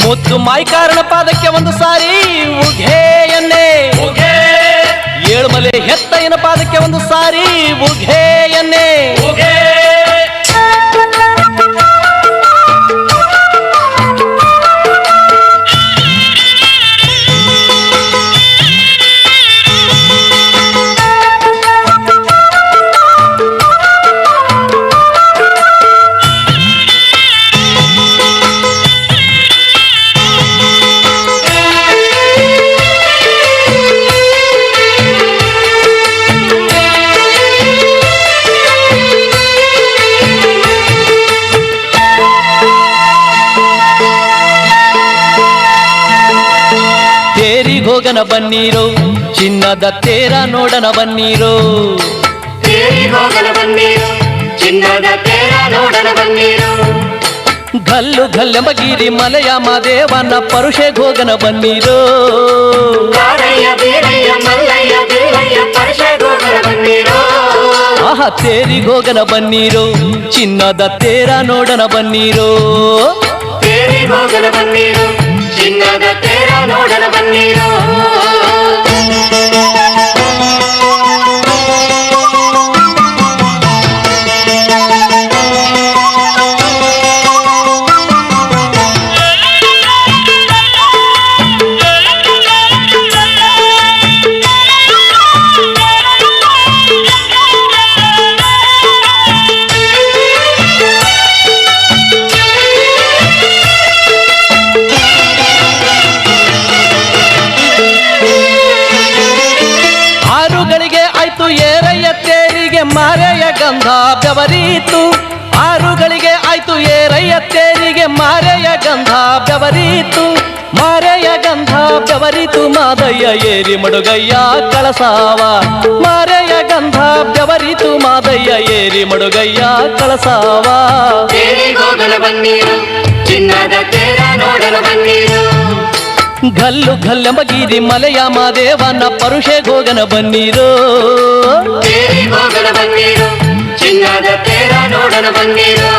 ಮುತ್ತು ಮಾಯ್ಕಾರನ ಪಾದಕ್ಕೆ ಒಂದು ಸಾರಿ ಉಘೇಯನ್ನೇ, ಏಳುಮಲೆ ಹೆತ್ತಯ್ಯನ ಪಾದಕ್ಕೆ ಒಂದು ಸಾರಿ ಉಘೇಯನ್ನೇ. ಹೋಗನ ಬನ್ನೀರೋ ಚಿನ್ನದ ತೇರ ನೋಡನ ಬನ್ನೀರೋ, ಚಿನ್ನದ ತೇರ ನೋಡನ ಬನ್ನೀರೋ. ಗಲ್ಲು ಗಲ್ಲೆಂಬ ಗಿರಿ ಮಲೆಯ ಮಾದೇವನ ಪರುಷೆ ಹೋಗನ ಬನ್ನೀರೋ, ಆಹ ತೇರಿ ಹೋಗನ ಬನ್ನೀರೋ ಚಿನ್ನದ ತೇರ ನೋಡನ ಬನ್ನೀರೋ, ತೇರಿ ಹೋಗನ ಬನ್ನೀರೋ ಚಿನ್ನದ ತೇರ ನೋಡನ ಬನ್ನೀರೋ. ಮಾರೆಯ ಗಂಧ ಬೆವರೀತು, ಆರುಗಳಿಗೆ ಆಯ್ತು ಏರಯ್ಯ ತೇರಿಗೆ ಮಾರೆಯ ಗಂಧ ಬೆವರೀತು, ಮಾರೆಯ ಗಂಧ ಬೆವರೀತು ಮಾದಯ್ಯ ಏರಿ ಮಡುಗಯ್ಯ ಕಳಸಾವ, ಮಾರೆಯ ಗಂಧ ಬೆವರೀತು ಮಾದಯ್ಯ ಏರಿ ಮಡುಗಯ್ಯ ಕಳಸಾವ. ಚಿನ್ನದ ತೇರ ನೋಡನ ಬನ್ನೀರೋ, ಗಲ್ಲು ಗಲ್ಲೆಂಬ ಗಿರಿ ಮಲೆಯ ಮಾದೇವನ ಪರುಷೆ ಹೋಗನ ಬನ್ನೀರೋ, ತೇರಿ ಹೋಗನ ಬನ್ನೀರೋ ಚಿನ್ನದ ತೇರ ನೋಡನ ಬನ್ನೀರೋ.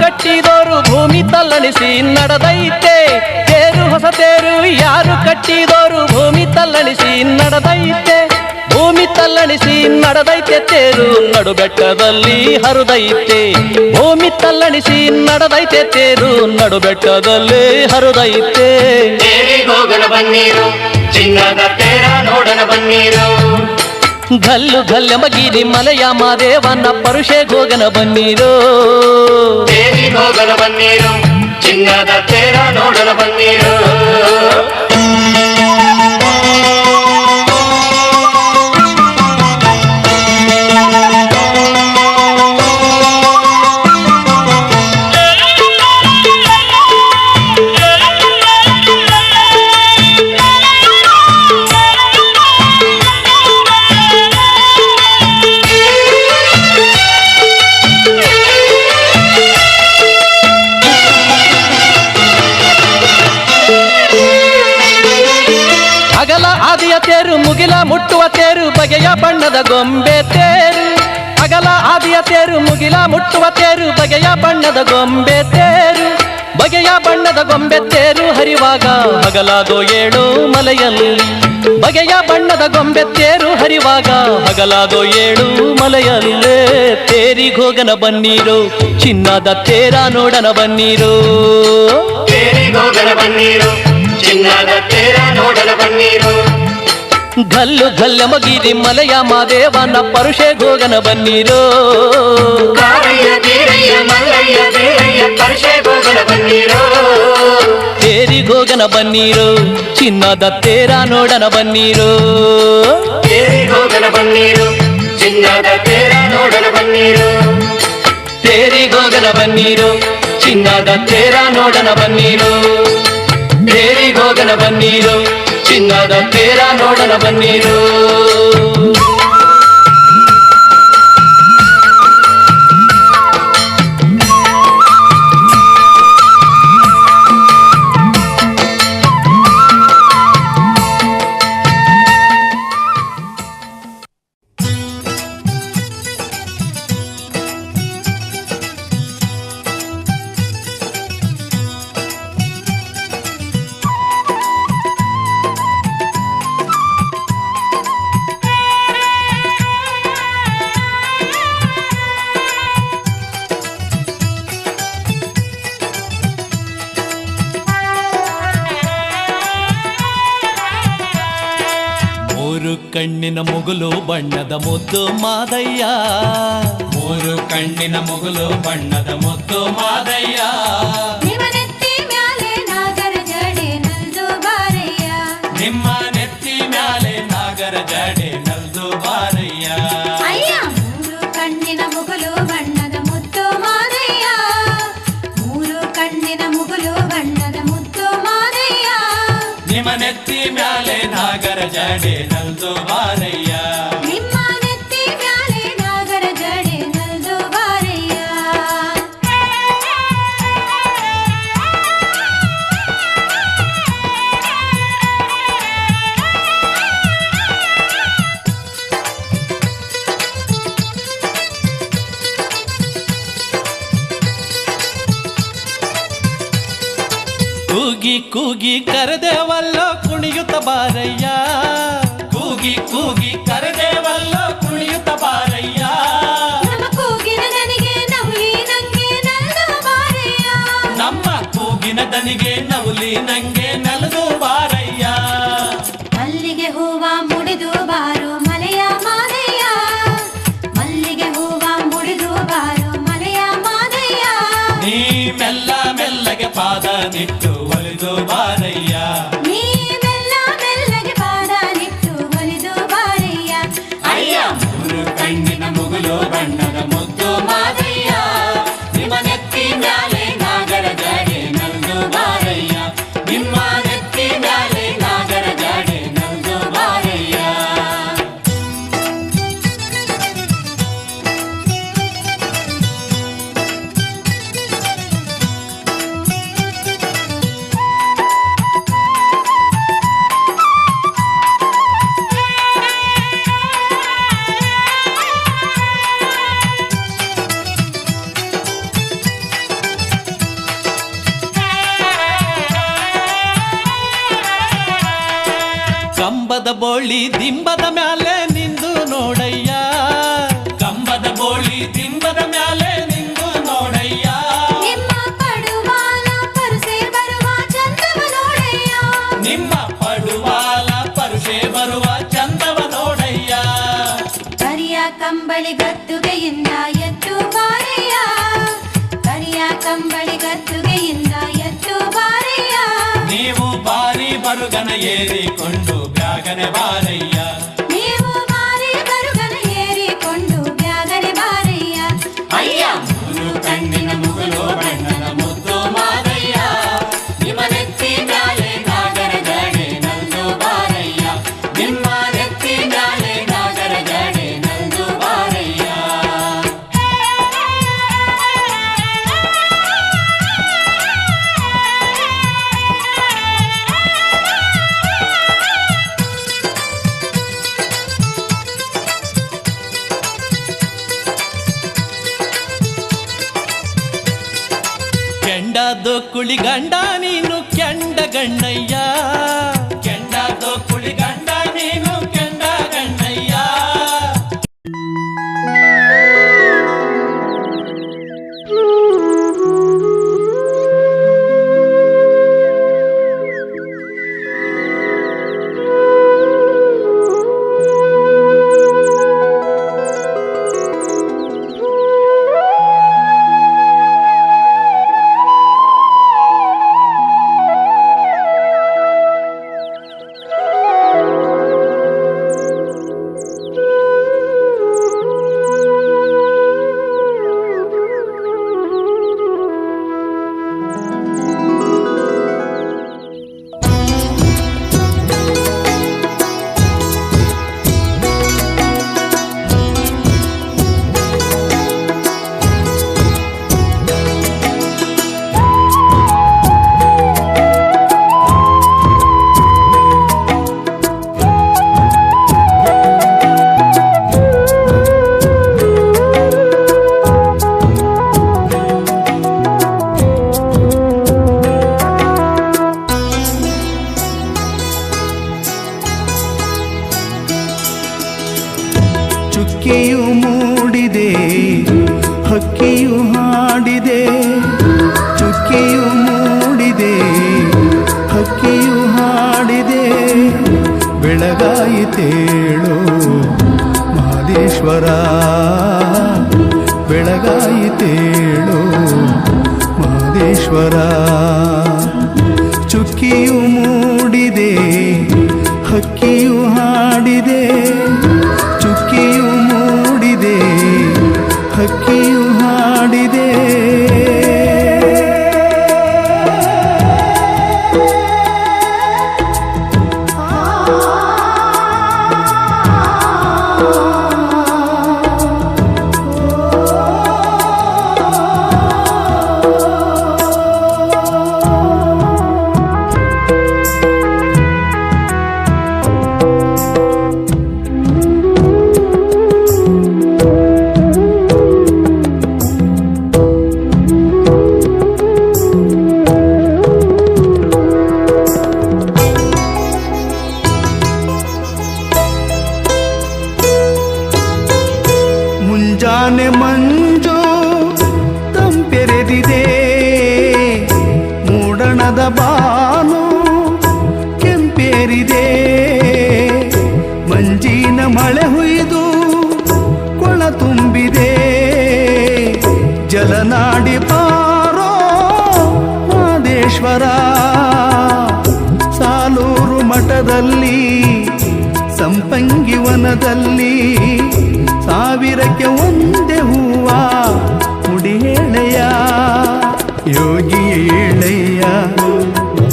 ಕಟ್ಟಿದೋರು ಭೂಮಿ ತಲ್ಲಣಿಸಿ ನಡೆದೈತೆ, ತೇರು ಹೊಸ ತೇರು ಯಾರು ಕಟ್ಟಿದೋರು ಭೂಮಿ ತಲ್ಲಣಿಸಿ ನಡೆದೈತೆ, ಭೂಮಿ ತಲ್ಲಣಿಸಿ ನಡೆದೈತೆ ತೇರು ನಡು ಬೆಟ್ಟದಲ್ಲಿ ಹರಿದೈತೆ, ಭೂಮಿ ತಲ್ಲಣಿಸಿ ನಡೆದೈತೆ ತೇರು ನಡು ಬೆಟ್ಟದಲ್ಲಿ ಹರಿದೈತೆ. ಹೋಗನ ಬನ್ನೀರೋ ಚಿನ್ನದ ತೇರ ನೋಡನ ಬನ್ನೀರೋ, ಗಲ್ಲು ಗಲ್ಲೆಂಬ ಗಿರಿ ಮಲೆಯ ಮಾದೇವನ ಪರುಷೆ ಹೋಗನ ಬನ್ನೀರೋ, ತೇರಿ ಹೋಗನ ಬನ್ನೀರೋ ಚಿನ್ನದ ತೇರ ನೋಡನ ಬನ್ನೀರೋ. ಅಗಲ ಆದಿಯ ತೇರು ಮುಗಿಲ ಮುಟ್ಟುವ ತೇರು ಬಗೆಯ ಬಣ್ಣದ ಗೊಂಬೆ ತೇರು. ಅಗಲ ಆದಿಯ ತೇರು ಮುಗಿಲ ಮುಟ್ಟುವ ತೇರು ಬಗೆಯ ಬಣ್ಣದ ಗೊಂಬೆ ತೇರು. ಬಗೆಯ ಬಣ್ಣದ ಗೊಂಬೆ ತೇರು ಹರಿವಾಗ ಹಗಲಾದೋ ಏಳು ಮಲೆಯಲ್ಲಿ. ಬಗೆಯ ಬಣ್ಣದ ಗೊಂಬೆ ತೇರು ಹರಿವಾಗ ಹಗಲಾದೋ ಏಳು ಮಲೆಯಲ್ಲೇ. ತೇರಿಗೋಗನ ಬನ್ನೀರು ಚಿನ್ನದ ತೇರ ನೋಡನ ಬನ್ನೀರು. ತೇರಿಗೋಗನ ಬನ್ನೀರು ಚಿನ್ನದ ತೇರ ನೋಡನ ಬನ್ನೀರು. ಗಲ್ಲು ಗಲ್ಲೆಮಗಿರಿ ಮಲೆಯ ಮಾದೇವನ ಪರುಷೆ ಗೋಗನ ಬನ್ನೀರು. ಕಾರಯ್ಯ ಬೀರಯ್ಯ ಮಲ್ಲಯ್ಯ ಬೀರಯ್ಯ ಪರುಷೆ ಗೋಗನ ಬನ್ನೀರು. ತೇರಿಗೋಗನ ಬನ್ನೀರು ಚಿನ್ನದ ತೇರ ನೋಡನ ಬನ್ನೀರು. ತೇರಿಗೋಗನ ಬನ್ನೀರು ಚಿನ್ನದ ತೇರ ನೋಡನ ಬನ್ನೀರು. ತೇರಿಗೋಗನ ಬನ್ನೀರು ಚಿನ್ನದ ತೇರ ನೋಡನ ಬನ್ನೀರು. ತೇರಿಗೋಗನ ಬನ್ನೀರು ಚಿನ್ನದ ತೇರ ನೋಡನ ಬನ್ನೀರು. ಕಣ್ಣಿನ ಮುಗುಲು ಬಣ್ಣದ ಮುದ್ದು ಮಾದಯ್ಯ. ಮೂರು ಕಣ್ಣಿನ ಮುಗುಲು ಬಣ್ಣದ ಮುದ್ದು ಮಾದಯ್ಯ. ನಿಮ್ಮ ನೆತ್ತಿ ಮ್ಯಾಲೆ ನಾಗರ ಜಡೆ ನಲ್ದು ಬಾರಯ್ಯ. ನಿಮ್ಮ ನೆತ್ತಿ ಮ್ಯಾಲೆ ನಾಗರ ಜಡೆ ನಲ್ದು ಬಾರಯ್ಯ. ಅಯ್ಯ ಮೂರು ಕಣ್ಣಿನ ಮುಗುಲು ಬಣ್ಣದ ಮುದ್ದು ಮಾದಯ್ಯ. ಮೂರು ಕಣ್ಣಿನ ಮುಗುಲು ಬಣ್ಣದ ಮುದ್ದು ಮಾದಯ್ಯ. ನಿಮ್ಮ ನೆತ್ತಿ ಮ್ಯಾಲೆ ನಾಗರ ಜಡೆ ನಲ್ದು ಬಾರಯ್ಯ. ನಿಮ್ಮ ನೆತ್ತಿ ಮ್ಯಾಲೆ ನಾಗರ ಜಡೆ ನಲ್ದು ಬಾರಯ್ಯ. ಕೂಗಿ ಕೂಗಿ ಕರೆದೇವಲ್ಲ ಕುಣಿಯುತ್ತ ಬಾರಯ್ಯ. ಕೂಗಿ ಕೂಗಿ ಕರೆದೇವಲ್ಲ ಕುಣಿಯುತ್ತ ಬಾರಯ್ಯ. ನಮ್ಮ ಕೂಗಿನ ದನಿಗೆ ನವುಲಿ ನಂಗೆ ನಲ್ದು ಬಾರಯ್ಯ. ನಮ್ಮ ಕೂಗಿನ ದನಿಗೆ ನವುಲಿ ನಂಗೆ ನಲ್ದು ಬಾರಯ್ಯ. ಮಲ್ಲಿಗೆ ಹೂವ ಮುಡಿದು ಬಾರೋ ಮಲೆಯ ಮಾದಯ್ಯ. ಮಲ್ಲಿಗೆ ಹೂವ ಮುಡಿದು ಬಾರೋ ಮಲೆಯ ಮಾದಯ್ಯ. ನೀ ಮೆಲ್ಲ ಮೆಲ್ಲಗೆ ಪಾದ ನಿಟ್ಟು ಒಲಿದು ಬಾರಯ್ಯ. ನೀ ಮೆಲ್ಲ ಮೆಲ್ಲಗೆ ಪಾದ ನಿಟ್ಟು ಒಲಿದು ಬಾರಯ್ಯ. ಅಯ್ಯ ಮೂರು ಕಣ್ಣಿನ ಮುಗುಲು ಬಣ್ಣದ ಮುದ್ದು ಮಾದಯ್ಯ. ನಿಮ್ಮ ನೆತ್ತಿ ಮ್ಯಾಲೆ ನಾಗರ ಜಡೆ ನಲ್ದು ಬಾರಯ್ಯ. ನಿಮ್ಮ ನೆತ್ತಿ ಮ್ಯಾಲೆ ನಾಗರ ಜಡೆ ನಲ್ದು ಬಾರಯ್ಯ. ಕಂಬದ ಬೋಳಿ ದಿಂಬದ ಮ್ಯಾಲೆ ನಿಂದು ನೋಡಯ್ಯ. ಕಂಬದ ಬೋಳಿ ದಿಂಬದ ಮ್ಯಾಲೆ ನಿಂದು ನೋಡಯ್ಯ. ನಿಮ್ಮ ಪಡುವಾಲ ಪರುಸೆ ಬರುವ ಚಂದವ ನೋಡಯ್ಯ. ನಿಮ್ಮ ಪಡುವಾಲ ಪರುಷೆ ಬರುವ ಚಂದವ ನೋಡಯ್ಯ. ಕರಿಯ ಕಂಬಳಿ ಗದ್ದುಗೆಯಿಂದ ಎದ್ದು ಬಾರಯ್ಯ. ಕರಿಯ ಕಂಬಳಿ ಗದ್ದುಗೆಯಿಂದ ಎದ್ದು ಬಾರಯ್ಯ. ನೀವು ಬಾರಿ ಬರುಗನ ಏರಿಕೊಂಡು ಬ್ಯಾಗನೆ ಬಾರಯ್ಯ. ನೀವು ಬಾರಿ ಬರುಗನ ಏರಿಕೊಂಡು ಬ್ಯಾಗನೆ ಬಾರಯ್ಯ. ಅಯ್ಯ ಮೂರು ಕಣ್ಣಿನ ಮುಗುಲು ಬಣ್ಣದ ಮುದ್ದು ಮಾದಯ್ಯ. ನಿಮ್ಮ ನೆತ್ತಿ ಮ್ಯಾಲೆ ನಾಗರ ಜಡೆ ನಲ್ದು ಬಾರಯ್ಯ. ನಿಮ್ಮ ನೆತ್ತಿ ಮ್ಯಾಲೆ ನಾಗರ ಜಡೆ ನಲ್ದು ಬಾರಯ್ಯ. ಕುಳಿಗಂಡ ನೀನು ಕೆಂಡ ಗಣ್ಣಯ್ಯ, ಕೆಂಡದೋ ಕುಳಿಗಂಡ ನೀನು ಕೆಂಡ ಗಣ್ಣಯ್ಯ. ಚುಕ್ಕಿಯು ಮೂಡಿದೆ ಹಕ್ಕಿಯು ಹಾಡಿದೆ, ಚುಕ್ಕಿಯು ಮೂಡಿದೆ ಹಕ್ಕಿಯು ಹಾಡಿದೆ, ಬೆಳಗಾಯಿತೇಳೋ ಮಹದೇಶ್ವರ, ಬೆಳಗಾಯಿತೇಳೋ ಮಹದೇಶ್ವರ. ಚುಕ್ಕಿಯು ಮೂಡಿದೆ ಹಕ್ಕಿಯು ಹಾಡಿದೆ, ಚುಕ್ಕಿಯು ಮೂಡಿದೆ ಹಕ್ಕಿಯು ಹಾಡಿದೆ. ಮುಂಜಾನೆ ಮಂಜು ತಂಪೆರೆದಿದೆ, ಮೂಡಣದ ಬಾನು ಕೆಂಪೇರಿದೆ, ಮಂಜಿನ ಮಳೆ ಹುಯ್ದು ಕೊಳ ತುಂಬಿದೆ, ಜಲನಾಡಿ ಪಾರೋ ಮಹದೇಶ್ವರ. ಸಾಲೂರು ಮಠದಲ್ಲಿ ಸಂಪಂಗಿ ವನದಲ್ಲಿ ಸಾವಿರಕ್ಕೆ ಒಂದೇ ಹೂವ ಮುಡಿ ಹೇಳೆಯ, ಯೋಗಿ ಏಳೆಯ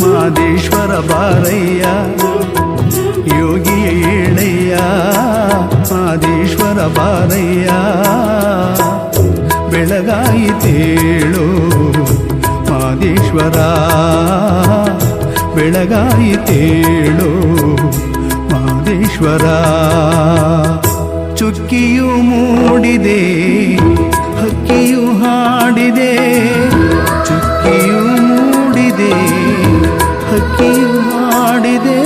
ಮಹದೇಶ್ವರ ಬಾರಯ್ಯ, ಯೋಗಿ ಏಳೆಯ ಮಹದೇಶ್ವರ ಬಾರಯ್ಯ. ಬೆಳಗಾಯಿತೇಳೋ ಮಹದೇಶ್ವರ, ಬೆಳಗಾಯಿತೇಳೋ ಮಹದೇಶ್ವರ. ಚುಕ್ಕಿಯು ಮೂಡಿದೆ ಹಕ್ಕಿಯು ಹಾಡಿದೆ, ಚುಕ್ಕಿಯು ಮೂಡಿದೆ ಹಕ್ಕಿಯು ಹಾಡಿದೆ.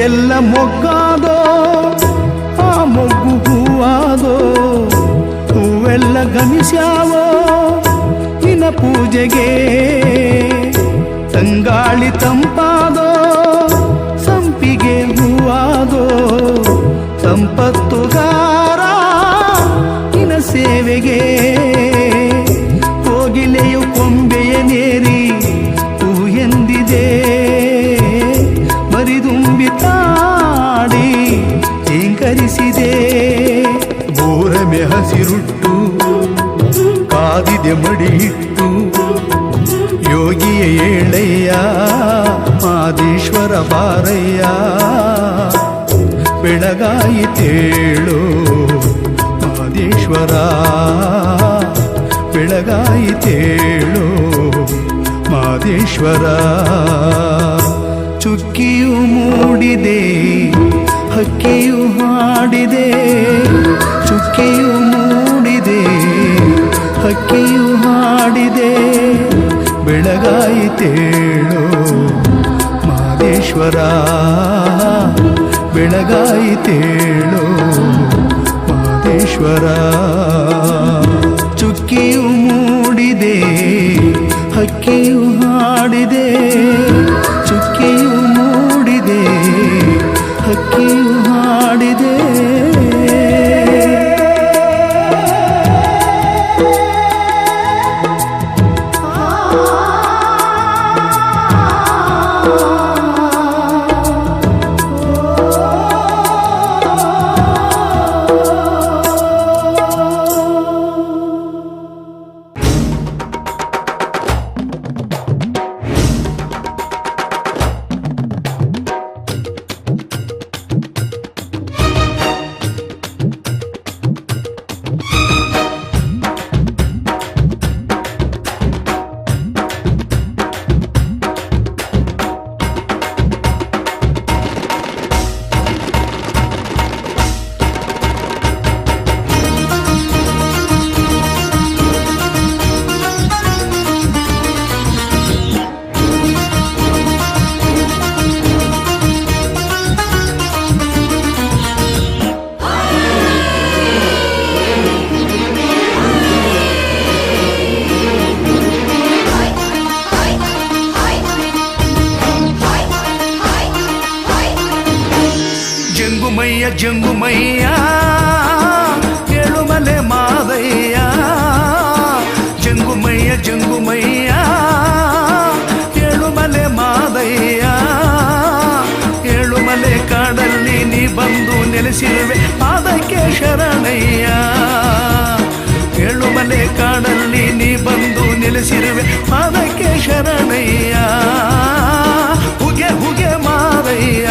ಎಲ್ಲ ಮೊಗ್ಗಾದೋ ಆ ಮೊಗ್ಗು ಹೂವಾದೋ, ಹೂವೆಲ್ಲ ಗಮಿಸ್ಯಾವೋ ನಿನ್ನ ಪೂಜೆಗೆ. ತಂಗಾಳಿ ತಂಪಾದೋ ಸಂಪಿಗೆ ಹೂವಾದೋ, ಸಂಪತ್ತುಗಾರ ನಿನ್ನ ಸೇವೆಗೆ. ಕೋಗಿಲೆಯು ಕೊಂಬೆಯ ನೇರಿ ಹೂ ಎಂದಿದೆ, ಮರಿದುಂಬಿ ತಾಡಿ ಏಂಕರಿಸಿದೆ. ಬೋರಮೆ ಹಸಿರುಟ್ಟು ಕಾದಿದೆ ಮಡಿಯಿಟ್ಟು, ಯೋಗಿಯ ಏಳಯ್ಯ ಮಹದೇಶ್ವರ ಬಾರಯ್ಯ. ಬೆಳಗಾಯಿತೇಳೋ ಮಾದೇಶ್ವರ ಬೆಳಗಾಯಿತೇಳೋ ಮಾದೇಶ್ವರ ಚುಕ್ಕಿಯು ಮೂಡಿದೆ ಹಕ್ಕಿಯು ಹಾಡಿದೆ ಚುಕ್ಕಿಯು ಮೂಡಿದೆ ಹಕ್ಕಿಯು ಹಾಡಿದೆ ಬೆಳಗಾಯಿತೇಳೋ ಮಾದೇಶ್ವರ ಬೆಳಗಾಯಿತೇಳೋ ಮಾದೇಶ್ವರ ಚುಕ್ಕಿಯು ಮೂಡಿದೆ ಹಕ್ಕಿಯು ಹಾಡಿದೆ ಚುಕ್ಕಿಯು ಮೂಡಿದೆ ಹಕ್ಕಿಯು ಹಾಡಿದೆ ಜಂಗುಮಯ್ಯ ಏಳುಮಲೆ ಮಾದಯ್ಯ ಜಂಗುಮಯ್ಯ ಏಳುಮಲೆ ಮಾದಯ್ಯ ಏಳುಮಲೆ ಕಾಡಲ್ಲಿ ನೀ ಬಂದು ನೆಲೆಸಿರುವೆ ಪಾದಕ್ಕೆ ಶರಣಯ್ಯ ಏಳುಮಲೆ ಕಾಡಲ್ಲಿ ನೀ ಬಂದು ನೆಲೆಸಿರುವೆ ಪಾದಕ್ಕೆ ಶರಣಯ್ಯ ಹುಗೆ ಹುಗೆ ಮಾದಯ್ಯ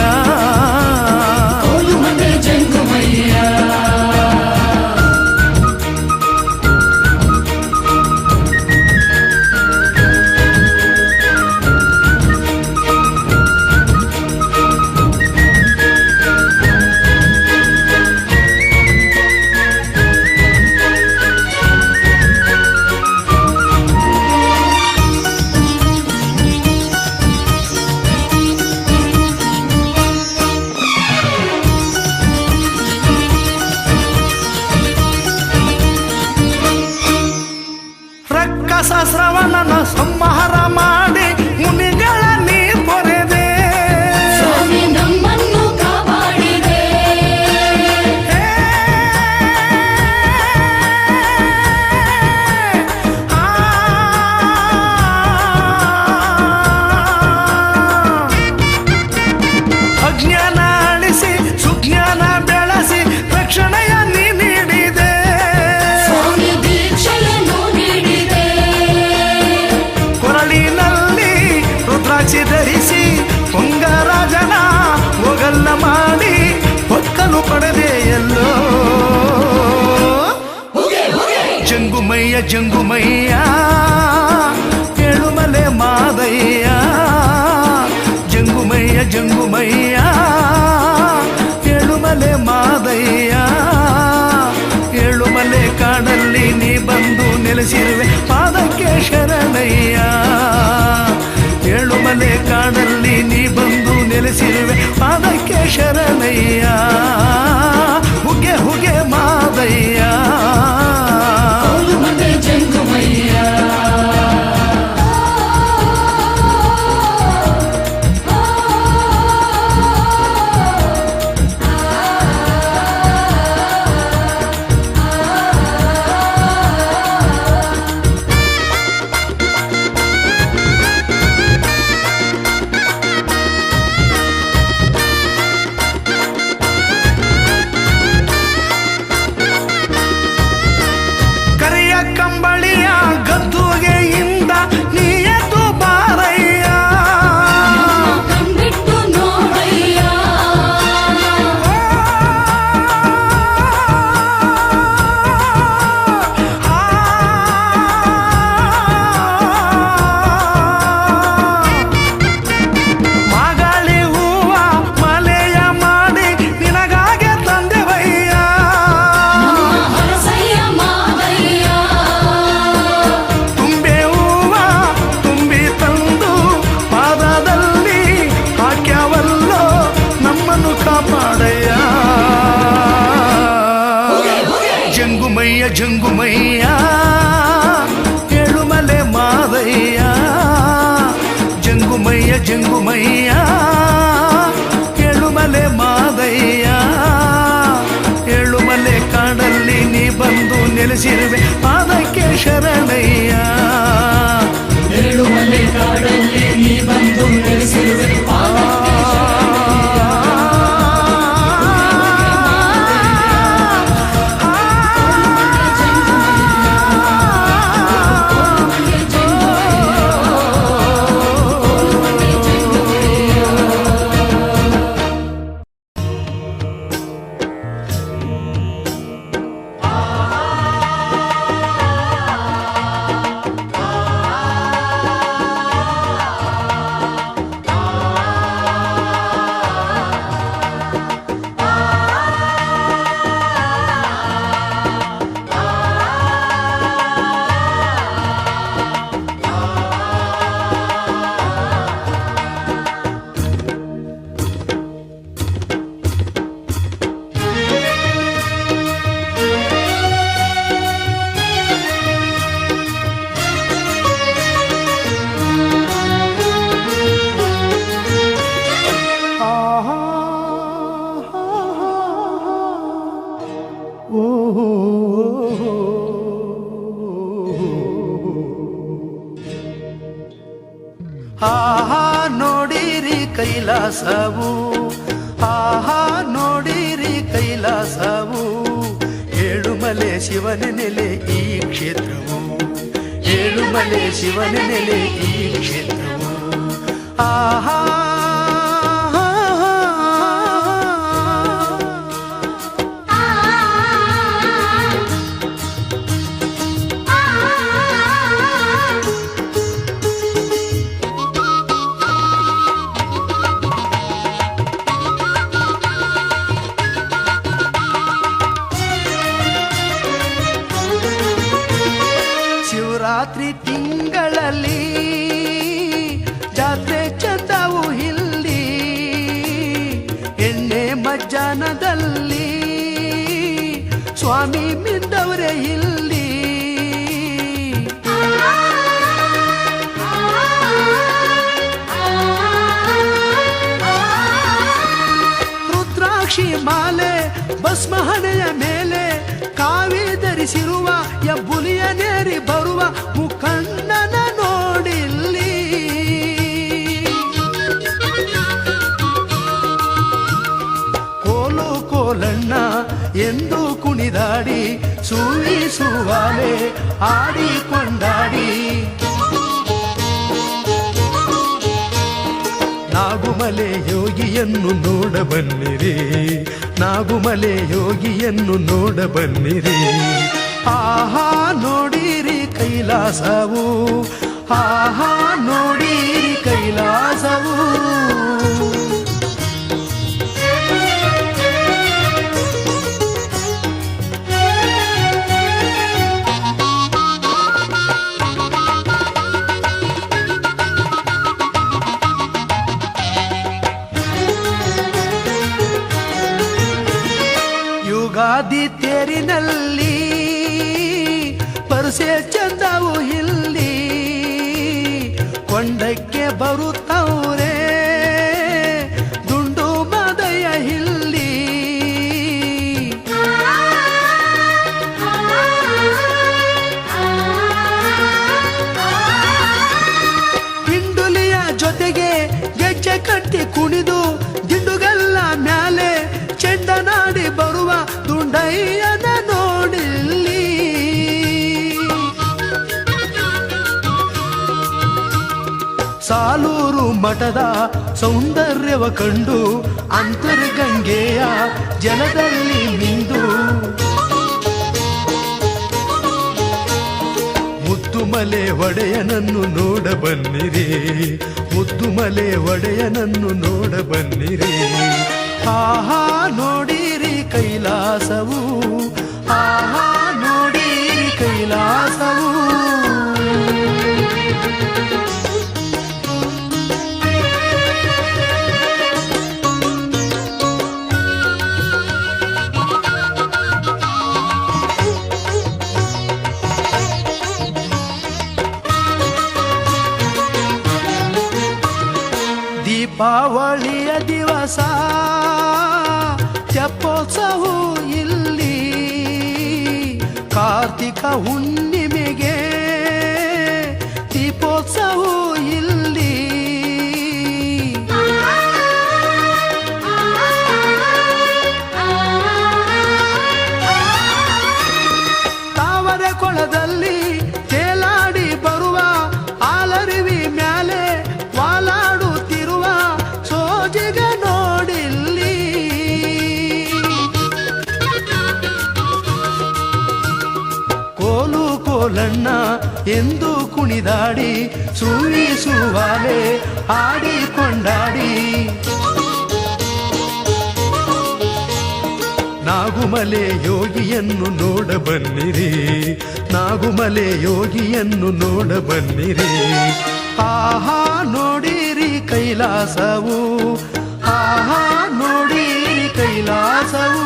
ಶ್ರವಣನ ಸಂಹಾರ ಮಾಡಿ ಮುನಿಗಳ ನೀ ಪೊರೆದೆ ಸ್ವಾಮಿ ನಮ್ಮನ್ನು ಕಾಪಾಡಿದೆ ಅಜ್ಞಾನ ಅಳಿಸಿ ಸುಜ್ಞಾನ ಬೆಳೆಸಿ ರಕ್ಷಣೆಯ ನೀ ನೀಡಿದೆ ಸ್ವಾಮಿ ದೀಕ್ಷೆಯನ್ನು ನೀಡಿದೆ ಕೊರಳಿನಲ್ಲಿ ರುದ್ರಾಕ್ಷಿ ಧರಿಸಿ ಪೊಂಗರಾಜನ ಒಗಲ್ಲ ಮಾಡಿ ಹೊಕ್ಕಲು ಪಡೆದೆ ಎಲ್ಲೋ ಜಂಗುಮಯ್ಯ ಏಳುಮಲೆ ಮಾದಯ್ಯ ಜಂಗುಮಯ್ಯ ಏಳುಮಲೆ ಮಾದಯ್ಯ ಏಳುಮಲೆ ಕಾಡಲ್ಲಿ ನೀ ಬಂದು ನೆಲೆಸಿರುವೆ ಪಾದಕ್ಕೆ ಶರಣಯ್ಯ ಏಳುಮಲೆ ಕಾಡಲ್ಲಿ ನೀ ಬಂದು ನೆಲೆಸಿರುವೆ ಪಾದಕ್ಕೆ ಶರಣಯ್ಯ ಹುಗೆ ಹುಗೆ ಮಾದಯ್ಯ ಜಂಗುಮಯ್ಯ ಏಳುಮಲೆ ಮಾದಯ್ಯ ಜಂಗುಮಯ್ಯ ಜಂಗುಮಯ್ಯ ಏಳುಮಲೆ ಮಾದಯ್ಯ ಏಳುಮಲೆ ಕಾಡಲ್ಲಿ ನೀ ಬಂದು ನೆಲೆಸಿರುವೆ ಪಾದಕ್ಕೆ ಶರಣಯ್ಯ ಏಳುಮಲೆ ಕಾಡಲ್ಲಿ ನೀ ಬಂದು ನೆಲೆಸಿರುವೆ ಪಾದಕ್ಕೆ ಆಹಾ ನೋಡಿರಿ ಕೈಲಾಸವು ಆಹಾ ನೋಡಿರಿ ಕೈಲಾಸವು ಏಳುಮಲೆ ಶಿವನ ನೆಲೆ ಈ ಕ್ಷೇತ್ರವು ಏಳುಮಲೆ ಶಿವನ ನೆಲೆ ಈ ಕ್ಷೇತ್ರವು ಆಹಾ ಶಿವರಾತ್ರಿ ತಿಂಗಳಲ್ಲಿ ಜಾತ್ರೆ ಚಂದವು ಇಲ್ಲಿ ಎಣ್ಣೆ ಮಜ್ಜಾನದಲ್ಲಿ ಸ್ವಾಮಿ ಮಿಂದವರೇ ಇಲ್ಲಿ ರುದ್ರಾಕ್ಷಿ ಮಾಲೆ ಭಸ್ಮ ಹಣೆಯ ಮೇಲೆ ಕಾವಿ ಧರಿಸಿರುವ ಎಬ್ಬುಲಿಯ ನೇರಿ ಬರುವ ಮುಖಂಡನ ನೋಡಿಲ್ಲಿ ಕೋಲು ಕೋಲಣ್ಣ ಎಂದು ಕುಣಿದಾಡಿ ಸೂವಿಸುವಾಲೆ ಆಡಿಕೊಂಡಾಡಿ ನಾಗುಮಲೆ ಯೋಗಿಯನ್ನು ನೋಡ ಬನ್ನಿರಿ ನಾಗುಮಲೆ ಯೋಗಿಯನ್ನು ನೋಡ ಬನ್ನಿರಿ ಆಹಾ ನೋಡಿರಿ ಕೈಲಾಸವು ಆಹಾ ನೋಡಿರಿ ಕೈಲಾಸವು ಯುಗಾದಿ ತೇರಿನಲ್ಲಿ ಪರಸೆ ಚಂದವು ಇಲ್ಲಿ ಕೊಂಡಕ್ಕೆ ಬರುತ್ತವ್ರೆ ದುಂಡು ಮದಯ ಇಲ್ಲಿ ಹಿಂಡುಲಿಯ ಜೊತೆಗೆ ಗೆಜ್ಜೆ ಕಟ್ಟಿ ಕುಣಿದು ದಿಂಡುಗಲ್ಲ ಮ್ಯಾಲೆ ಚೆಂಡನಾಡಿ ಬರುವ ದುಂಡಯ್ಯನ ನೋಡಿಲ್ಲಿ ಸಾಲೂರು ಮಠದ ಸೌಂದರ್ಯವ ಕಂಡು ಅಂತರ್ಗಂಗೆಯ ಜಲದಲ್ಲಿ ಮಿಂದು ಮುದ್ದುಮಲೆ ಒಡೆಯನನ್ನು ನೋಡ ಬನ್ನಿರಿ ಮುದ್ದುಮಲೆ ಒಡೆಯನನ್ನು ನೋಡ ಬನ್ನಿರಿ ಆಹಾ ನೋಡಿರಿ ಕೈಲಾಸವು ಆಹಾ ನೋಡಿರಿ ಕೈಲಾಸವು ದೀಪಾವಳಿಯ ದಿವಸ ತೆಪ್ಪೋತ್ಸವ ಇಲ್ಲಿ, ಕಾರ್ತಿಕ ಹುಣ್ಣಿಮೆಗೆ ದೀಪೋತ್ಸವ ಇಲ್ಲಿ. ತಾವರೆ ಕೊಳದಲ್ಲಿ ತೇಲಾಡಿ ಬರುವ ಆಲರಿವಿ ಮ್ಯಾಲೆ ವಾಲಾಡುತ್ತಿರುವ ಸೋಜಿಗ ನೋಡಿಲ್ಲಿ. ಕೋಲು ಕೋಲಣ್ಣ ಎಂದು ಕುಣಿದಾಡಿ ಸೂಯಿಸುವಾಲೆ ಆಡಿ ಕೊಂಡಾಡಿ, ನಾಗುಮಲೆ ಯೋಗಿಯನ್ನು ನೋಡ ಬನ್ನಿರಿ, ನಾಗುಮಲೆ ಯೋಗಿಯನ್ನು ನೋಡ ಬನ್ನಿರಿ. ಆಹಾ ನೋಡಿರಿ ಕೈಲಾಸವು, ಆಹಾ ನೋಡಿರಿ ಕೈಲಾಸವು.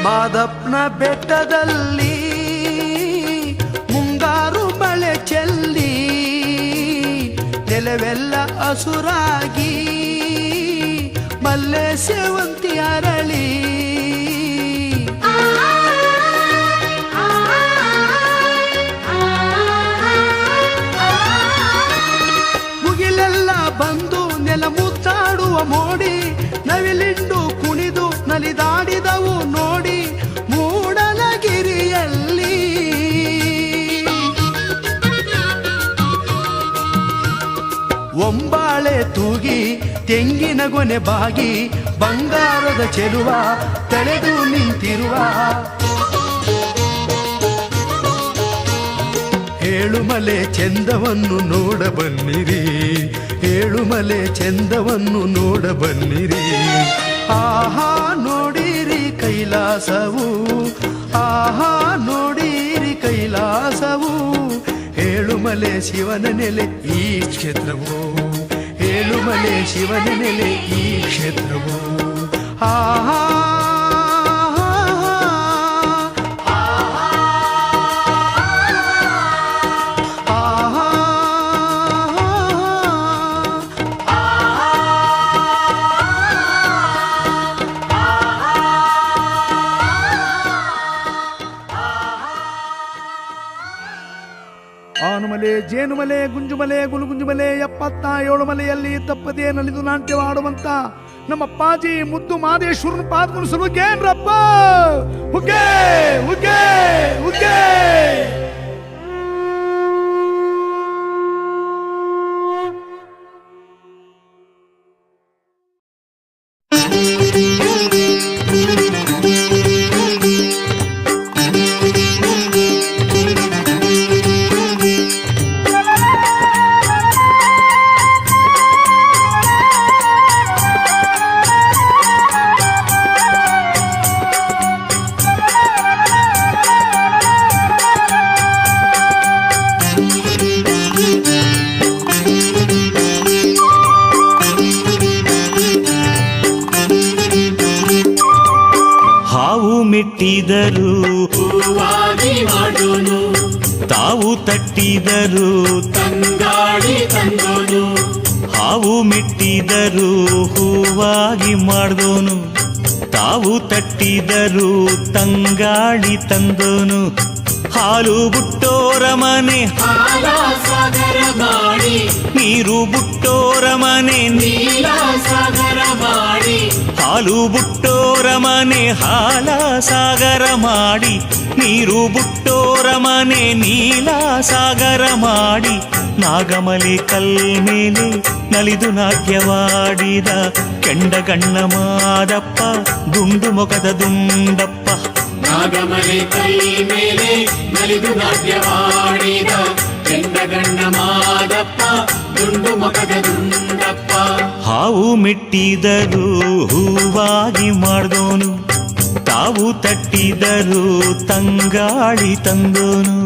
ಮಾದಪ್ಪನ ಬೆಟ್ಟದಲ್ಲಿ ಮುಂಗಾರು ಮಳೆ ಚೆಲ್ಲಿ, ನೆಲವೆಲ್ಲ ಹಸುರಾಗಿ ಮಲ್ಲೆ ಸೇವಂತಿ ಅರಳಿ. ಮುಗಿಲೆಲ್ಲ ಬಂದು ನೆಲ ಮುತ್ತಾಡುವ ಮೋಡಿ, ನವಿಲಿಂಡು ಕುಣಿದು ನಲಿದಾಡಿದವು ನೋಡಿ ಮೂಡಲಗಿರಿಯಲ್ಲಿ. ಒಂಬಾಳೆ ತೂಗಿ ತೆಂಗಿನ ಗೊನೆ ಬಾಗಿ, ಬಂಗಾರದ ಚೆಲುವ ತಳೆದು ನಿಂತಿರುವ, ಏಳುಮಲೆ ಚಂದವನ್ನು ನೋಡ ಬನ್ನಿರಿ, ಏಳುಮಲೆ ಚಂದವನ್ನು ನೋಡ ಬನ್ನಿರಿ. ಆಹಾ ನೋಡಿರಿ ಕೈಲಾಸವು, ಆಹಾ ನೋಡಿರಿ ಕೈಲಾಸವು. ಏಳುಮಲೆ ಶಿವನ ನೆಲೆ ಈ ಕ್ಷೇತ್ರವು, ಏಳುಮಲೆ ಶಿವನ ನೆಲೆ ಈ ಕ್ಷೇತ್ರವು. ಆಹಾ ಆನುಮಲೆ, ಜೇನುಮಲೆ, ಗುಂಜುಮಲೆ, ಗುಲುಗುಂಜುಮಲೆ 77 ಮಲೆಯಲ್ಲಿ ತಪ್ಪದೇ ನಲಿದು ನಾಟ್ಯವಾಡುವಂತ ನಮ್ಮ ಅಪ್ಪಾಜಿ ಮುದ್ದು ಮಾದೇಶ್ವರನ ಪಾದ ಮುನಿಸಲು ಗೇನ್ರಪ್ಪ ಹುಗ್ಗೆ ಹುಗ್ಗೆ ಹುಗ್ಗೆ. ಮೆಟ್ಟಿದರು ಹೂವಾಗಿ ಮಾಡೋನು, ತಾವು ತಟ್ಟಿದರು ತಂಗಾಡಿ ತಂದೋನು. ಹಾವು ಮೆಟ್ಟಿದರು ಹೂವಾಗಿ ಮಾಡ್ದೋನು, ತಾವು ತಟ್ಟಿದರು ತಂಗಾಳಿ ತಂದೋನು. ಹಾಲು ಬುಟ್ಟೋರ ಮನೆ ಹಾಲ ಸಾಗರ ಮಾಡಿ, ನೀರು ಬುಟ್ಟೋರ ಮನೆ ನೀಲ ಸಾಗರ ಮಾಡಿ. ಹಾಲು ಬುಟ್ಟೋರ ಮನೆ ಹಾಲ ಸಾಗರ ಮಾಡಿ, ನೀರು ಬುಟ್ಟೋರ ಮನೆ ನೀಲ ಸಾಗರ ಮಾಡಿ. ನಾಗಮಲೆ ಕಲ್ಮೇಲೆ ನಲಿದು ನಾಟ್ಯವಾಡಿದ ಕೆಂಡಗಣ್ಣ ಮಾದಪ್ಪ ದುಂಡು ಮೊಗದ ದುಂಡಪ್ಪ. ನಾಗಮಲೆ ಕೈ ಮೇಲೆ ನಲಿದು ನಾಟ್ಯವಾಡಿದ ಕೆಂಡಗಣ್ಣ ಮಾದಪ್ಪ ದುಂಡು ಮೊಗದ ದುಂಡಪ್ಪ. ಹಾವು ಮೆಟ್ಟಿದರು ಹೂವಾಗಿ ಮಾಡ್ದೋನು, ತಾವು ತಟ್ಟಿದರು ತಂಗಾಳಿ ತಂದೋನು.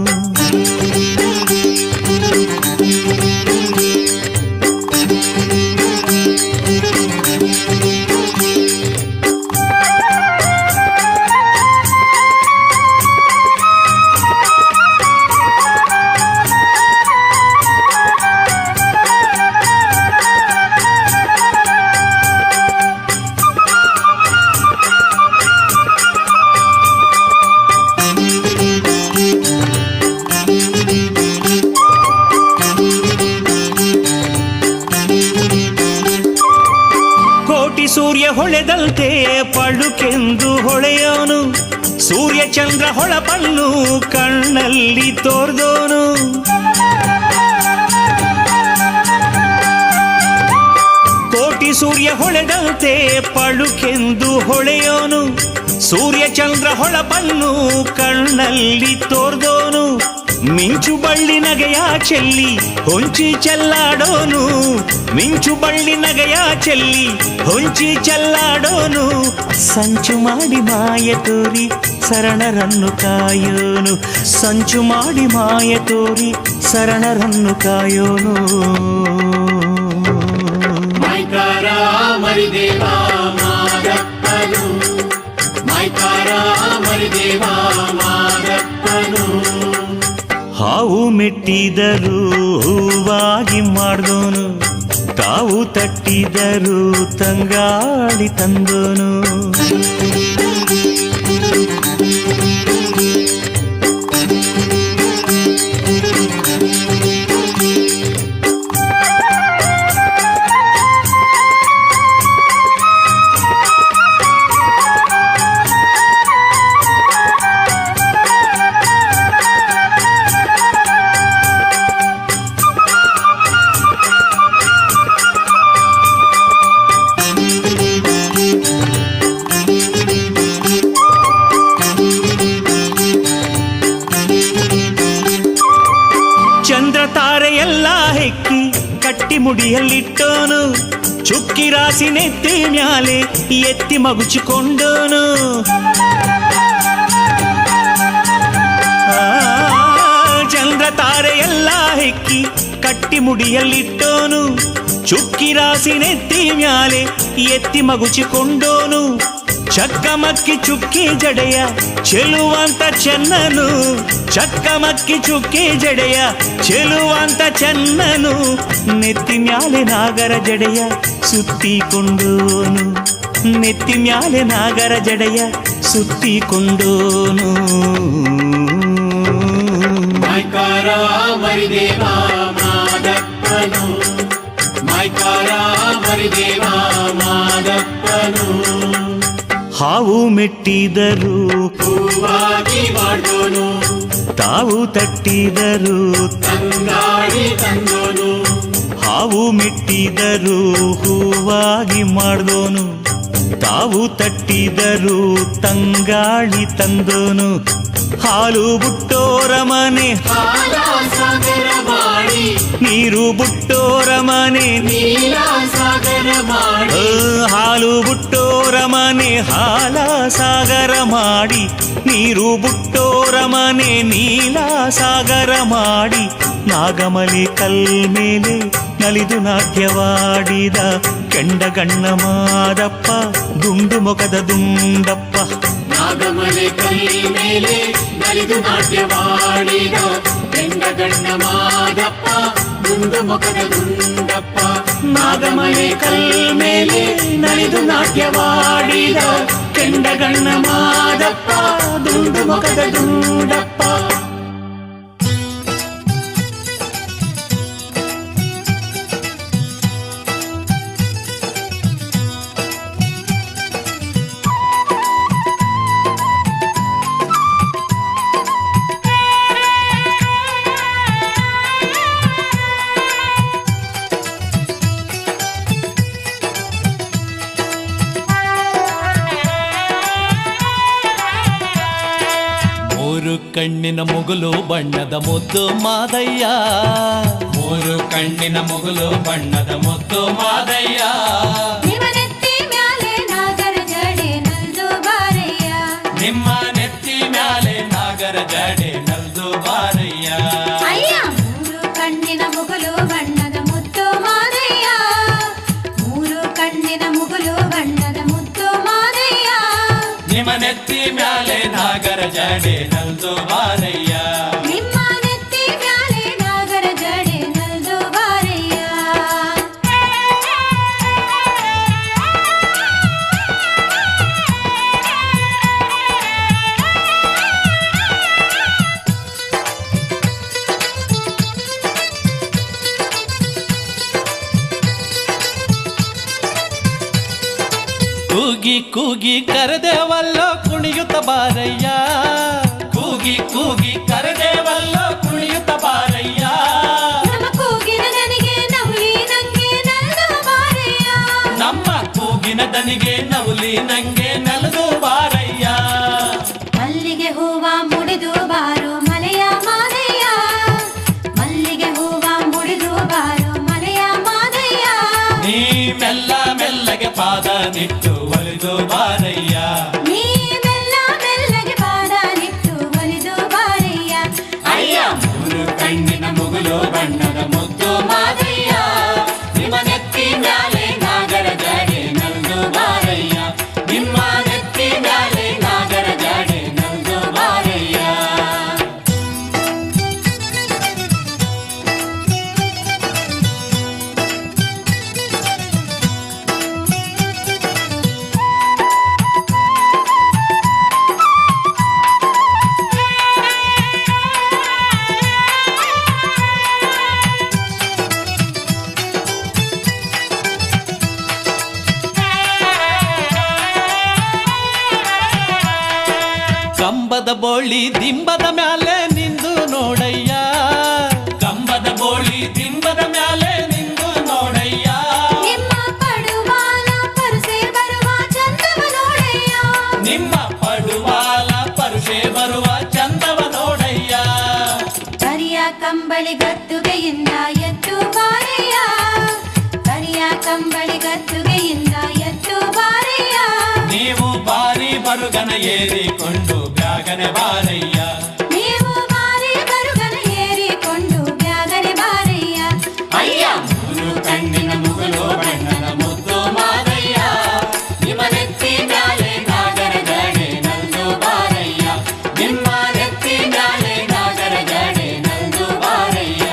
ಕೋಟಿ ಸೂರ್ಯ ಹೊಳೆದಂತೆ ಪಳುಕೆಂದು ಹೊಳೆಯೋನು, ಸೂರ್ಯ ಚಂದ್ರ ಹೊಳಪನ್ನು ಕಣ್ಣಲ್ಲಿ ತೋರ್ದೋನು. ಕೋಟಿ ಸೂರ್ಯ ಹೊಳೆದಂತೆ ಪಳುಕೆಂದು ಹೊಳೆಯೋನು, ಸೂರ್ಯ ಚಂದ್ರ ಹೊಳಪನ್ನು ಕಣ್ಣಲ್ಲಿ ತೋರ್ದೋನು. ಮಿಂಚು ಬಳ್ಳಿ ನಗೆಯ ಚೆಲ್ಲಿ ಹೊಂಚಿ ಚೆಲ್ಲಾಡೋನು, ಮಿಂಚು ಬಳ್ಳಿ ನಗೆಯ ಚೆಲ್ಲಿ ಹೊಂಚಿ ಚೆಲ್ಲಾಡೋನು. ಸಂಚು ಮಾಡಿ ಮಾಯ ತೋರಿ ಶರಣರನ್ನು ಕಾಯೋನು, ಸಂಚು ಮಾಡಿ ಮಾಯ ತೋರಿ ಶರಣರನ್ನು ಕಾಯೋನು. ಮೈಕಾರ ಮರಿದೇವ ಮಾದಪ್ಪನು, ಮೈಕಾರ ಮರಿದೇವ ಮಾದಪ್ಪನು. ಹಾವು ಮೆಟ್ಟಿದರೂ ಹೂವಾಗಿ ಮಾಡ್ದೋನು, ತಾವು ತಟ್ಟಿದರೂ ತಂಗಾಳಿ ತಂದೋನು. ಕಟ್ಟಿ ಮುಡಿಯಲ್ಲಿಟ್ಟೋನು, ಚುಕ್ಕಿ ರಾಸಿ ನೆತ್ತಿ ಮ್ಯಾಲೆ ಎತ್ತಿ ಮಗುಚಿಕೊಂಡೋನು. ಚಂದ್ರ ತಾರೆ ಎಲ್ಲ ಹೆಕ್ಕಿ ಕಟ್ಟಿ ಮುಡಿಯಲ್ಲಿಟ್ಟೋನು, ಚುಕ್ಕಿ ರಾಸಿ ನೆತ್ತಿ ಮ್ಯಾಲೆ ಎತ್ತಿ ಮಗುಚಿಕೊಂಡೋನು. ಚಕ್ಕಮಕ್ಕಿ ಚುಕ್ಕಿ ಜಡೆಯ ಚೆಲುವಂತ ಚೆನ್ನನು, ಚಕ್ಕಮಕ್ಕಿ ಚುಕ್ಕಿ ಜಡೆಯ ಚೆಲುವಂತ ಚೆನ್ನನು. ನೆತ್ತಿ ಮ್ಯಾಲೆ ನಾಗರ ಜಡೆಯ ಸುತ್ತಿಕೊಂಡೋನು, ನೆತ್ತಿ ಮ್ಯಾಲೆ ನಾಗರ ಜಡೆಯ ಸುತ್ತಿಕೊಂಡೋನು. ಮೈಕಾರ ಮರಿದೇವ ಮಾದಪ್ಪನು, ಮೈಕಾರ ಮರಿದೇವ ಮಾದಪ್ಪನು. ಹಾವು ಮೆಟ್ಟಿದರು ಹೂವಾಗಿ ಮಾಡೋನು, ತಾವು ತಟ್ಟಿದರು ತಂಗಾಳಿ ತಂದೋನು. ಹಾವು ಮೆಟ್ಟಿದರು ಹೂವಾಗಿ ಮಾಡ್ದೋನು, ತಾವು ತಟ್ಟಿದರು ತಂಗಾಳಿ ತಂದೋನು. ಹಾಲು ಬುಟ್ಟೋರ ಮನೆ ಹಾಲ ಸಾಗರ ಮಾಡಿ, ನೀರು ಬುಟ್ಟೋರ ಮನೆ ನೀಲ ಸಾಗರ ಮಾಡಿ. ಹಾಲು ಬುಟ್ಟೋರ ಮನೆ ಹಾಲ ಸಾಗರ ಮಾಡಿ, ನೀರು ಬುಟ್ಟೋರ ಮನೆ ನೀಲ ಸಾಗರ ಮಾಡಿ. ನಾಗಮಲೆ ಕಲ್ಮೇಲೆ ನಲಿದು ನಾಟ್ಯವಾಡಿದ ಕೆಂಡಗಣ್ಣ ಮಾದಪ್ಪ, ದುಂಡು ಮೊಗದ ದುಂಡಪ್ಪ. ನಾಗಮಲೆ ಕಲ್ಲಿ ಮೇಲೆ ನಲಿದು ನಾಟ್ಯವಾಡಿದ ಕೆಂಡಗಣ್ಣ ಮಾದಪ್ಪ, ದುಂಡು ಮೊಗದ ದುಂಡಪ್ಪ. ನಾಗಮಲೆ ಕಲ್ಮೇಲೆ ನಲಿದು ನಾಟ್ಯವಾಡಿದ ಕೆಂಡಗಣ್ಣ ಮಾದಪ್ಪ, ದುಂಡು ಮೊಗದ ದುಂಡಪ್ಪ. ಮೂರು ಕಣ್ಣಿನ ಮುಗುಲು ಬಣ್ಣದ ಮುದ್ದು ಮಾದಯ್ಯ, ಮೂರು ಕಣ್ಣಿನ ಮುಗುಲು ಬಣ್ಣದ ಮುದ್ದು ಮಾದಯ್ಯ. ನಿಮ್ಮ ನೆತ್ತಿ ಮ್ಯಾಲೆ ನಾಗರ ಜಡೆ ನಲ್ದು ಬಾರಯ್ಯ, ನಿಮ್ಮ ನೆತ್ತಿ ಮ್ಯಾಲೆ ನಾಗರ ಜಡೆ ನಲ್ದು ಬಾರಯ್ಯ. ಅಯ್ಯ ಮೂರು ಕಣ್ಣಿನ ಮುಗುಲು ಬಣ್ಣದ ಮುದ್ದು ಮಾದಯ್ಯ, ಮೂರು ಕಣ್ಣಿನ ಮುಗುಲು ಬಣ್ಣದ ಮುದ್ದು ಮಾದಯ್ಯ. ನಿಮ್ಮ ನೆತ್ತಿ ಮ್ಯಾಲೆ ನಾಗರ ಜಡೆ ನಲ್ದು ಬಾರಯ್ಯ. ನಿಮ್ಮ ನೆತ್ತಿ ಮ್ಯಾಲೆ ನಾಗರ ಜಡೆ ನಲ್ದು ಬಾರಯ್ಯ. ಕೂಗಿ ಕೂಗಿ ಕರೆದೇವಲ್ಲೋ ಕುಣಿಯುತ್ತ ಬಾರಯ್ಯ, ಕೂಗಿ ಕೂಗಿ ಕರೆದೇವಲ್ಲೋ ಕುಣಿಯುತ್ತ ಬಾರಯ್ಯ. ನಮ್ಮ ಕೂಗಿನ ದನಿಗೆ ನವುಲಿ ನಂಗೆ ನಲ್ದು ಬಾರಯ್ಯ, ನಮ್ಮ ಕೂಗಿನ ದನಿಗೆ ನವುಲಿ ನಂಗೆ ನಲದು ಬಾರಯ್ಯ. ಮಲ್ಲಿಗೆ ಹೂವ ಮುಡಿದು ಬಾರೋ ಮಲೆಯ ಮಾದಯ್ಯ, ಮಲ್ಲಿಗೆ ಹೂವ ಮುಡಿದು ಬಾರೋ ಮಲೆಯ ಮಾದಯ್ಯ. ನೀ ಮೆಲ್ಲ ಮೆಲ್ಲಗೆ ಪಾದ ನಿಟ್ಟು ಒಲಿದು ಬಾರಯ್ಯ, ನೀ ಮೆಲ್ಲ ಮೆಲ್ಲಗೆ ಪಾದ ನಿಟ್ಟು ಒಲಿದು ಬಾರಯ್ಯ. ಅಯ್ಯ ಮೂರು ಕಣ್ಣಿನ ಮುಗುಲು ಬಣ್ಣದ ಮುದ್ದು ಮಾದಯ್ಯ, ನಿಮ್ಮ ನೆತ್ತಿ ಮ್ಯಾಲೆ ನಾಗರ ಜಾಡೆ ನಲ್ದು ಬಾರಯ್ಯ, ನಿಮ್ಮ ನೆತ್ತಿ ಮ್ಯಾಲೆ ನಾಗರ ಜಾಡೆ ನಲ್ದು ಬಾರಯ್ಯ. ಕಂಬದ ಬೋಳಿ ದಿಂಬದ ಮ್ಯಾಲೆ ನಿಂದು ನೋಡಯ್ಯ, ಕಂಬದ ಬೋಳಿ ದಿಂಬದ ಮ್ಯಾಲೆ ನಿಂದು ನೋಡಯ್ಯ. ನಿಮ್ಮ ಪಡುವಾಲ ಪರುಸೆ ಬರುವ ಚಂದವ ನೋಡಯ್ಯ, ನಿಮ್ಮ ಪಡುವಾಲ ಪರುಷೆ ಬರುವ ಚಂದವ ನೋಡಯ್ಯ. ಕರಿಯ ಕಂಬಳಿ ಗದ್ದುಗೆಯಿಂದ ಎದ್ದು ಬಾರಯ್ಯ, ಕರಿಯ ಕಂಬಳಿ ಗದ್ದುಗೆಯಿಂದ ಎದ್ದು ಬಾರಯ್ಯ. ನೀವು ಬಾರಿ ಬರುಗನ ಏರಿಕೊಂಡು ಬ್ಯಾಗನೆ ಬಾರಯ್ಯ, ನೀವು ಬಾರಿ ಬರುಗನ ಏರಿಕೊಂಡು ಬ್ಯಾಗನೆ ಬಾರಯ್ಯ. ಅಯ್ಯ ಮೂರು ಕಣ್ಣಿನ ಮುಗುಲು ಬಣ್ಣದ ಮುದ್ದು ಮಾದಯ್ಯ, ನಿಮ್ಮ ನೆತ್ತಿ ಮ್ಯಾಲೆ ನಾಗರ ಜಾಡೆ ನಲ್ದು ಬಾರಯ್ಯ, ನಿಮ್ಮ ನೆತ್ತಿ ಮ್ಯಾಲೆ ನಾಗರ ಜಾಡೆ ನಲ್ದು ಬಾರಯ್ಯ.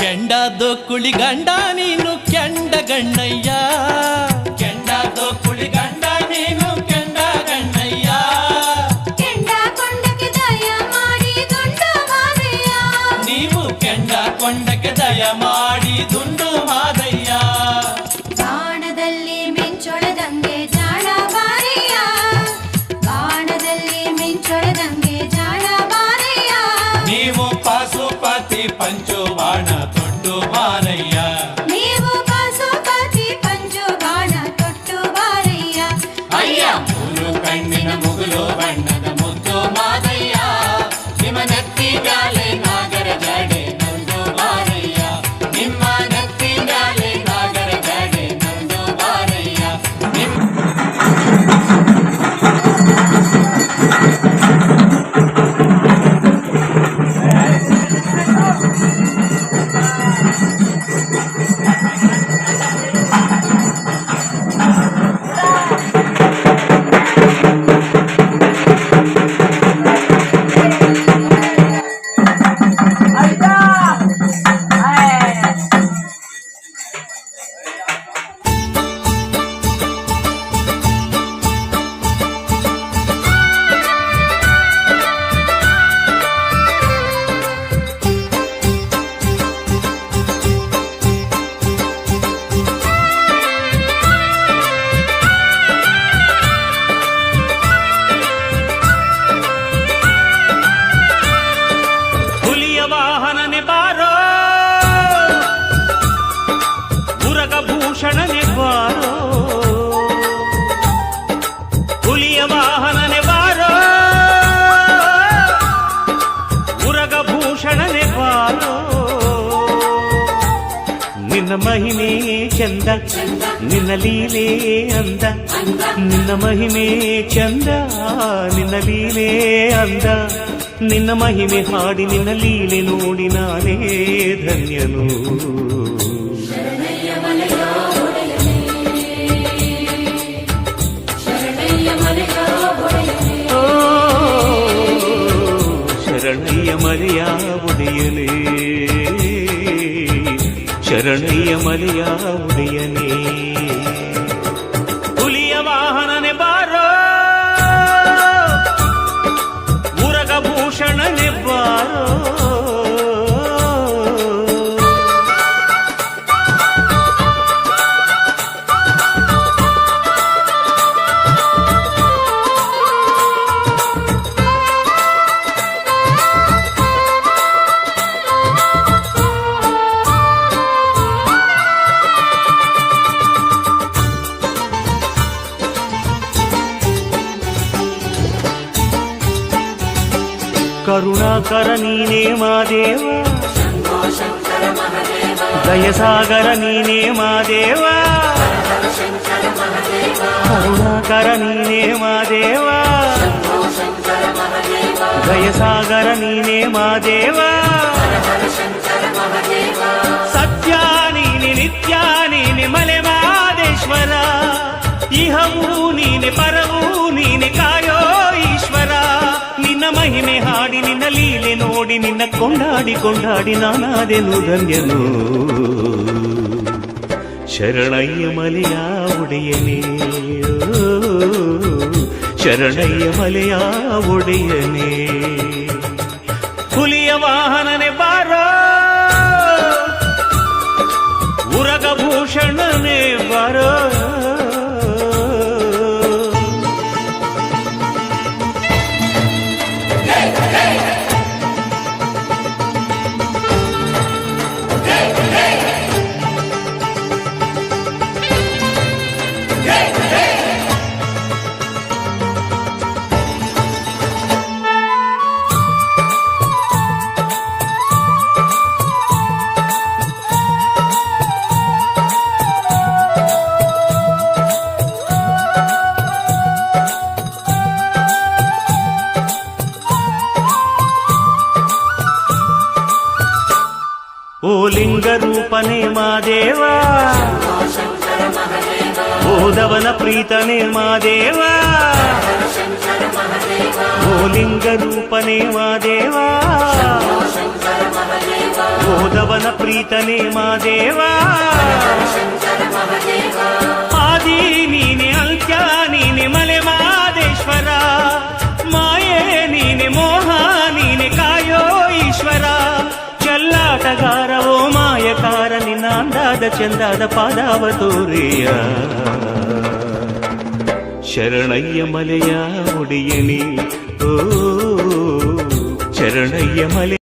ಕೆಂಡದೋ ಕುಳಿ ಗಂಡ ನೀನು ಕೆಂಡ ಗಣ್ಣಯ್ಯ, ಕೆಂಡದೋ ಕುಳಿ ಗಂಡ ನೀನು ಕೆಂಡ ಗಣ್ಣಯ್ಯ. ಕೆಂಡ ಕೊಂಡಕ್ಕೆ ದಯ ಮಾಡಿ ದುಂಡು ಮಾದಯ್ಯ, ನೀವು ಕೆಂಡ ಕೊಂಡಕ್ಕೆ ದಯ ಮಾಡಿ ದುಂಡು ಮಾದಯ್ಯ. ಬಾಣದಲ್ಲಿ ಮಿಂಚೊಳೆದಂಗೆ ಜಾಣ ಬಾರಯ್ಯ, ಬಾಣದಲ್ಲಿ ಮಿಂಚೊಳೆದಂಗೆ ಜಾಣ ಬಾರಯ್ಯ. ನೀವು ಪಾಸುಪತಿ ಪಂಚು ಬಾಣ ತೊಟ್ಟು ಬಾರಯ್ಯ, ನೀವು ಪಾಸುಪತಿ ಪಂಚು ಬಾಣ ತೊಟ್ಟು ಬಾರಯ್ಯ. ಅಯ್ಯ ಮೂರು ಕಣ್ಣಿನ ಮುಗುಲು ಬಣ್ಣದ ಮುದ್ದು ಮಾದಯ್ಯ, ನಿಮ್ಮ ನೆತ್ತಿ ಮ್ಯಾಲೆ ನಾಗರ ಜಾಡೆ ನಲ್ದು ಬಾರಯ್ಯ, ನಿಮ್ಮ ನೆತ್ತಿ ಮ್ಯಾಲೆ ನಾಗರ ಜಾಡೆ ನಲ್ದು ಬಾರಯ್ಯ. ಹುಲಿಯ ವಾಹನನೆ ಬಾರೋ, ಮುರಗಭೂಷಣನೆ ಬಾರೋ, ಹುಲಿಯ ವಾಹನನೆ ಬಾರೋ, ಮುರಗಭೂಷಣನೆ ಬಾರೋ. ನಿನ್ನ ಮಹಿಮೆ ಚಂದ, ನಿನ್ನ ಲೀಲೆ ಅಂದ, ನಿನ್ನ ಮಹಿಮೆ ಚಂದ, ನಿನ್ನ ಲೀಲೆ ಅಂದ. ನಿನ್ನ ಮಹಿಮೆ ಹಾಡಿ ನಿನ್ನ ಲೀಲೆ ನೋಡಿ ನಾನೇ ಧನ್ಯನು. ಓ ಶರಣಯ್ಯ ಮರೆಯ ಒಡೆಯಲೇ, ಶರಣಯ್ಯ ಶರಣಯ್ಯ ಮಲೆಯ ಒಡೆಯನೇ ಹುಲಿಯ ವಾಹನನೆ ಬಾರೋ ಭೂಷಣನೆ ಬಾರೋ ಕರುಣಾಕರ ನೀನೇ ಮಾದೇವ ದಯಸಾಗರ ನೀನೇ ಮಾದೇವ ಕರುಣಾಕರ ನೀನೇ ಮಾದೇವ ದಯಸಾಗರ ನೀನೇ ಮಾದೇವ ಸತ್ಯ ನೀನೆ ನಿತ್ಯ ನೀನೆ ಮಲೆ ಮಾದೇಶ್ವರ ಇಹವೂ ನೀನೆ ಪರವೂ ನೀನೆ ಕಾಯೋ ಈಶ್ವರ ನಿನ್ನ ಮಹಿಮೆ ಹಾಡಿ ನಿನ್ನ ಲೀಲೆ ನೋಡಿ ನಿನ್ನ ಕೊಂಡಾಡಿ ಕೊಂಡಾಡಿ ನಾನಾದೆನು ಧನ್ಯನು ಶರಣಯ್ಯ ಮಲೆಯ ಒಡೆಯನೇ ಶರಣಯ್ಯ ಮಲೆಯ ಒಡೆಯನೇ ಹುಲಿಯ ವಾಹನನೆ ಬಾರೋ ಉರಗಭೂಷಣನೆ ಬಾರೋ ಓ ಲಿಂಗ ರೂಪನೇ ಮಾದೇವ ಓದವನ ಪ್ರೀತನೇ ಮಾದೇವ ಓ ಲಿಂಗ ರೂಪನೇ ಮಾದೇವ ಓದವನ ಪ್ರೀತನೇ ಮಾದೇವ ಆದಿ ನೀನೆ ಅಂತ್ಯ ನೀನೆ ಮಲೆ ಮಾದೇಶ್ವರ ಮಾಯೆ ನೀನೆ ಮೋಹ ನೀನೆ ಕಾಯೋ ಈಶ್ವರ ಚೆಲ್ಲಾಟಗಾರ ಓ ಮಾಯಕಾರ ನಿನ್ನ ಅಂದಾದ ಚಂದಾದ ಪಾದಾವ ತೋರಿಯ ಶರಣಯ್ಯ ಮಲೆಯ ಒಡೆಯನೇ ಓ ಶರಣಯ್ಯ ಮಲೆಯ